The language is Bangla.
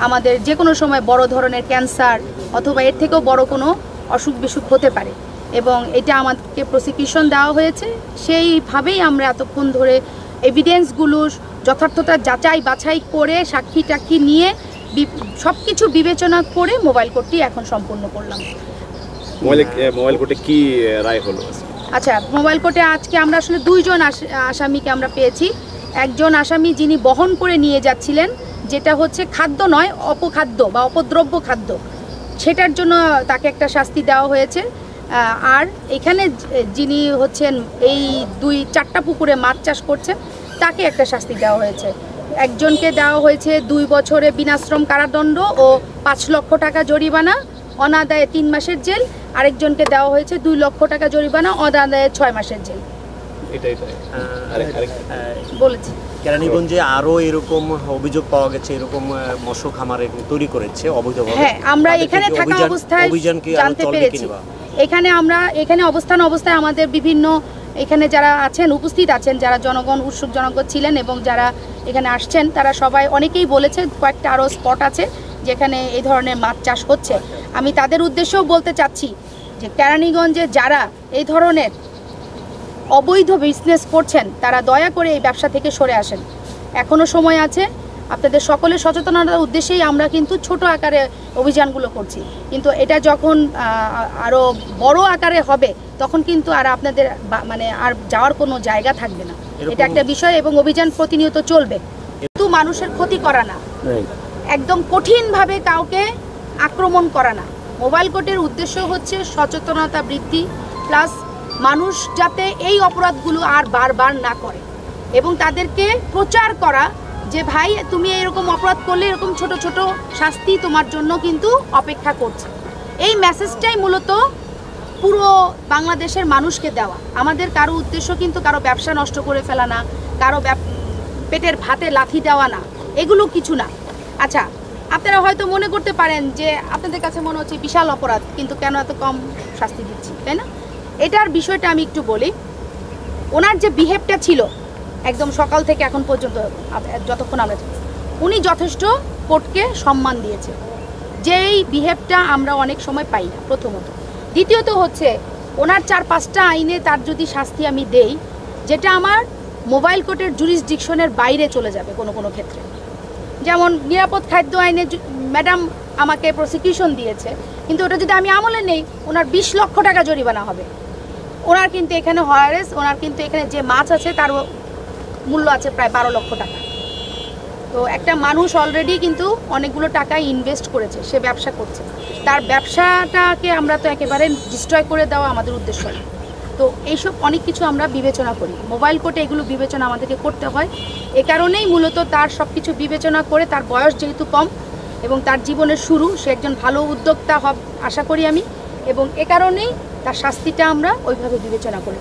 আমাদের যে কোনো সময় বড় ধরনের ক্যান্সার অথবা এর থেকেও বড় কোনো অসুখ বিসুখ হতে পারে, এবং এটা আমাদেরকে প্রসিকিউশন দেওয়া হয়েছে। সেইভাবেই আমরা এতক্ষণ ধরে এভিডেন্সগুলো যথার্থতা যাচাই বাছাই করে সাক্ষী টাক্ষী নিয়ে সব কিছু বিবেচনা করে মোবাইল কোর্টটি এখন সম্পূর্ণ করলাম। মোবাইল কোর্টে কি রায় হলো? আচ্ছা, মোবাইল কোর্টে আজকে আমরা আসলে দুইজন আসামিকে আমরা পেয়েছি। একজন আসামি যিনি বহন করে নিয়ে যাচ্ছিলেন, যেটা হচ্ছে খাদ্য নয়, অপখাদ্য বা অপদ্রব্য খাদ্য, সেটার জন্য তাকে একটা শাস্তি দেওয়া হয়েছে। আর এখানে যিনি হচ্ছেন এই 2-4টা পুকুরে মাছ চাষ করছেন, তাকে একটা শাস্তি দেওয়া হয়েছে। একজনকে দেওয়া হয়েছে 2 বছরে বিনাশ্রম কারাদণ্ড ও 5 লক্ষ টাকা জরিমানা, অনাদায়ে 3 মাসের জেল। আরেকজনকে দেওয়া হয়েছে 2 লক্ষ টাকা জরিমানা, অনাদায়ে 6 মাসের জেল। বলেছি কেরানীগঞ্জে আরো এরকম অভিযোগ পাওয়া গেছে, এরকম মৎস্য খামার তৈরি করেছে অবৈধভাবে। হ্যাঁ, আমরা এখানে থাকা অবস্থায় জানতে পেরেছি। এখানে অবস্থায় আমাদের বিভিন্ন এখানে যারা আছেন, উপস্থিত আছেন, যারা জনগণ, উৎসুক জনগণ ছিলেন এবং যারা এখানে আসছেন, তারা সবাই অনেকেই বলেছে কয়েকটা আরও স্পট আছে যেখানে এই ধরনের মাছ চাষ হচ্ছে। আমি তাদের উদ্দেশ্যেও বলতে চাচ্ছি যে কেরানীগঞ্জে যারা এই ধরনের অবৈধ বিজনেস করছেন, তারা দয়া করে এই ব্যবসা থেকে সরে আসেন। এখনও সময় আছে। আপনাদের সকলের সচেতনতার উদ্দেশ্যেই আমরা কিন্তু ছোট আকারে অভিযানগুলো করছি, কিন্তু এটা যখন আরও বড় আকারে হবে তখন কিন্তু আর আপনাদের মানে আর যাওয়ার কোনো জায়গা থাকবে না। এটা একটা বিষয়, এবং অভিযান প্রতিনিয়ত চলবে। কিন্তু মানুষের ক্ষতি করা না, একদম কঠিনভাবে কাউকে আক্রমণ করা না। মোবাইল কোর্টের উদ্দেশ্য হচ্ছে সচেতনতা বৃদ্ধি, প্লাস মানুষ যাতে এই অপরাধগুলো আর বারবার না করে, এবং তাদেরকে প্রচার করা যে ভাই তুমি এরকম অপরাধ করলে এরকম ছোট ছোট শাস্তি তোমার জন্য কিন্তু অপেক্ষা করছে। এই মেসেজটাই মূলত পুরো বাংলাদেশের মানুষকে দেওয়া। আমাদের কারো উদ্দেশ্য কিন্তু কারো ব্যবসা নষ্ট করে ফেলা না, কারো পেটের ভাতে লাথি দেওয়া না, এগুলো কিছু না। আচ্ছা, আপনারা হয়তো মনে করতে পারেন যে আপনাদের কাছে মনে হচ্ছে বিশাল অপরাধ, কিন্তু কেন এত কম শাস্তি দিচ্ছি, তাই না? এটার বিষয়টা আমি একটু বলি। ওনার যে বিহেভটা ছিল একদম সকাল থেকে এখন পর্যন্ত যতক্ষণ আমরা, উনি যথেষ্ট কোর্টকে সম্মান দিয়েছে, যেই বিহেভটা আমরা অনেক সময় পাই না, প্রথমত। দ্বিতীয়ত হচ্ছে ওনার 4-5টা আইনে তার যদি শাস্তি আমি দেই, যেটা আমার মোবাইল কোর্টের জুরিসডিকশনের বাইরে চলে যাবে কোনো কোনো ক্ষেত্রে। যেমন নিরাপদ খাদ্য আইনে ম্যাডাম আমাকে প্রসিকিউশন দিয়েছে, কিন্তু ওটা যদি আমি আমলে নেই, ওনার 20 লক্ষ টাকা জরিমানা হবে। ওনার কিন্তু এখানে হয়ারেস, ওনার কিন্তু এখানে যে মাছ আছে তার মূল্য আছে প্রায় 12 লক্ষ টাকা। তো একটা মানুষ অলরেডি কিন্তু অনেকগুলো টাকা ইনভেস্ট করেছে, সে ব্যবসা করছে, তার ব্যবসাটাকে আমরা তো একেবারে ডিস্ট্রয় করে দেওয়া আমাদের উদ্দেশ্য না। তো এইসব অনেক কিছু আমরা বিবেচনা করি, মোবাইল কোর্টে এগুলো বিবেচনা আমাদেরকে করতে হয়। এ কারণেই মূলত তার সব কিছু বিবেচনা করে, তার বয়স যেহেতু কম এবং তার জীবনের শুরু, সে একজন ভালো উদ্যোক্তা আশা করি আমি, এবং এ কারণেই তার শাস্তিটা আমরা ওইভাবে বিবেচনা করি।